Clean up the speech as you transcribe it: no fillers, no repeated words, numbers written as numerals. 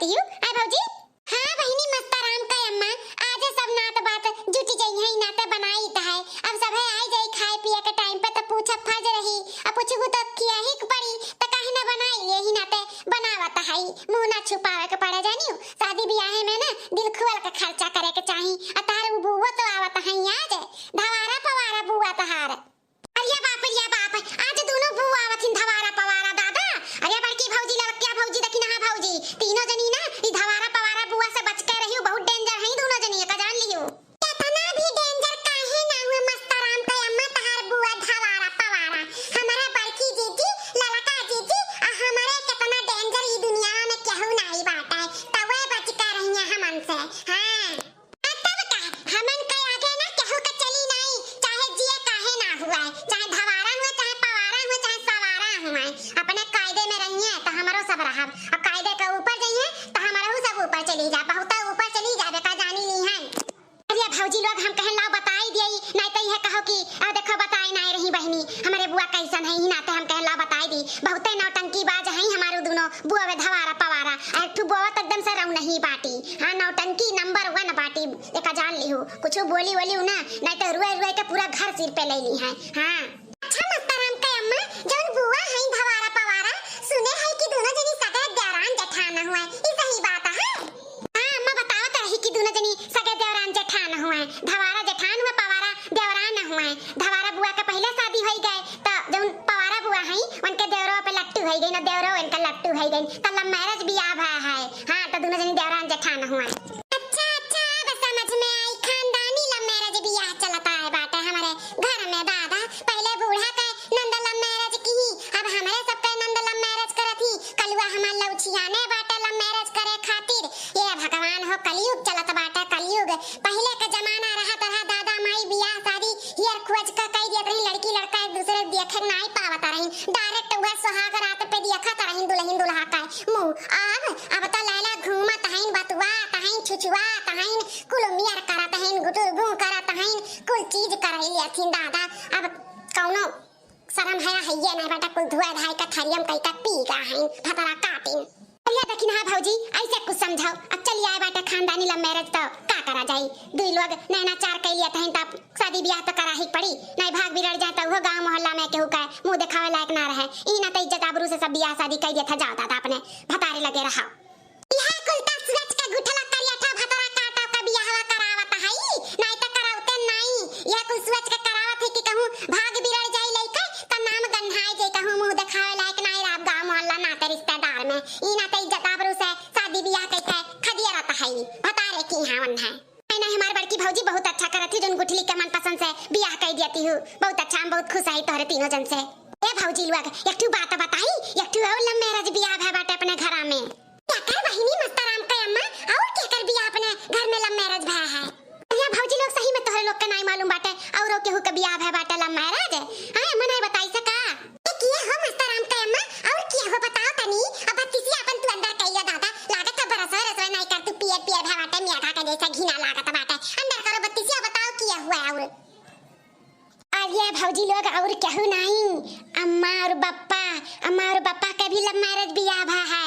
बतावती हूँ। आ भौजी हाँ बहिनी मस्त आराम का अम्मा आज सब नात बात जुटी जाई है नाते बनाई त है अब सब है आई जाई खाए पिए के टाइम पे तो पूछा फज रही अब पूछू तो किया ही पड़ी तो काहे ना बनाई ले ही नाते बनावत है मुंह ना छुपावे के पड़े जानियो शादी ब्याह में ना दिल खुल के खर्चा करे के चाही अतार बुआ तो आवत है आज धवारा पवारा बुआ तहार अरे बाप आज दोनों बुआ आवथिन धवारा पवारा दादा अरे बड़की भौजी लड़किया भौजी देखी ना भौजी तीनों जनी ना ई धवारा पवारा बुआ से बच के रहियो बहुत डेंजर है दोनों जनी का जान लियो कितना भी डेंजर काहे ना हुए मस्त आराम पे अम्मा तहार बुआ धवारा पवारा हमारा बड़की जीजी लड़का जीजी आ हमारे कितना डेंजर ई दुनिया में केहू नहीं बाटा है तवे बच के रहिया हमन से हां तब का हमन के आगे ना केहू के चली नहीं चाहे जिए काहे ना हुआ चाहे धवारा हुआ चाहे पवारा हुआ चाहे सवारा हुआ अपने कायदे में रहिए तो हमारो सब रहब अब कायदे के ऊपर जाइए तो हमारो सब ऊपर चली जा बहुत ऊपर चली जाबे का जानी ली है अरे भौजी लोग हम कहे लाओ बताई दिए नहीं तो यह कहो कि आ देखो बताई नहीं रही बहनी हमारे बुआ कैसन है ही ना तो हम कहे लाओ बताई दी बहुते नौटंकी बाज है हमारो दोनों बुआ वे धवारा पवारा और तू बुआ तो एकदम से रऊ नहीं बाटी हां नौटंकी नंबर 1 बाटी एका जान ली हो कुछ बोली ना नहीं तो रुए के पूरा घर सिर पे ले ली है हां अच्छा मस्तराम के अम्मा जौन बुआ है धवारा पवारा सुने है कि दोनों जनी सगे देवरान जेठान हुआ ई सही बात है हां अम्मा बतावत रही कि दोनों जनी सगे देवरान जेठान हुआ धवारा जेठान हुआ पवारा देवरान हुआ धवारा बुआ के पहले शादी होई गए तो जौन पवारा बुआ है उनके देवरो पे लट्टू होई गई ना देवरो उनका लट्टू होई गई तो लव मैरिज भी आ भा है हां तो दोनों जनी देवरान जेठान हुआ अच्छा बस समझ में आई खानदानी लव मैरिज भी आ चलता है बाटे हमारे घर में दादा पहले बूढ़ा के नंद लव मैरिज की अब हमारे सबके नंद लव मैरिज करत ही कलुआ हमार लौछिया ने बाटे लव मैरिज करे खातिर ये भगवान हो कलयुग चलत बाटे कलयुग पहले के जमाना रहत रहा दादा माई बियाह शादी हियर खोज का कई दियत रही लड़की लड़का एक दूसरे देखे नहीं पावत रही डायरेक्ट वह सुहाग रात पे देखत रही दुल्हन दुल्हा का मुंह अब तो लैला घूमत हईन बतुआ तहईन छुछुआ तहईन कुल मियर करत हईन गुटुगु करत हईन कुल चीज करई लेथिन दादा अब कौनो शर्म है नहीं बेटा कुल धुआ धाई का थरियम कई का पी का हईन फतरा काटिन अरे देखिन हां भौजी ऐसे कुछ समझाओ अब चलिए आए बेटा खानदानी लव मैरिज तो का करा जाई दुई लोग नैना चार कई लिया तहन तब शादी ब्याह तो करा ही पड़ी नहीं भाग बिगड़ जाए तो वो गांव मोहल्ला में केहू का मुंह दिखावे लायक ना रहे ई ना तो इज्जत आबरू से सब ब्याह शादी कई दिया था जाता था अपने भतारे लगे रहा यह कुलता सूरज का गुठला करिया था भतरा काटा का ब्याहवा करावत हई नहीं तो करावते नहीं यह कुल सूरज का करावत है कि कहूं भाग बिगड़ जाई लइका त नाम गंधाई जे कहूं मुंह दिखावे लायक नहीं राब गांव मोहल्ला नाते रिश्तेदार में ई ना तो इज्जत आबरू से शादी ब्याह कइते खदिया रहता हई भतारे की हावन है नहीं हमारी बड़की भौजी बहुत अच्छा करत थी जोन गुठली के मन पसंद से ब्याह कर देती हूं बहुत अच्छा हम बहुत खुश आई तोरे तीनों जन से ए भौजी लोग एक ठू बात बताई एक ठू और लव मैरिज ब्याह है बाटे अपने घर में क्या कर बहिनी मस्तराम के अम्मा और क्या कर ब्याह अपने घर में लव मैरिज भा है ये भौजी लोग सही में तोरे लोग के नहीं मालूम बाटे औरो केहू के ब्याह है बाटे लव मैरिज हां मने बताई सका किए हो मस्तराम के अम्मा और किए हो बताओ तनी अब बत्तीसी अपन तू अंदर कइया दादा लागत है बरस नहीं कर तू पिए पिए भा बाटे मिया का जैसा घिना लागत बाटे अंदर करो बत्तीसी बताओ किए हुआ और ये भौजी लोग और केहू नहीं अम्मा और बप्पा का भी लव मैरिज ब्याह है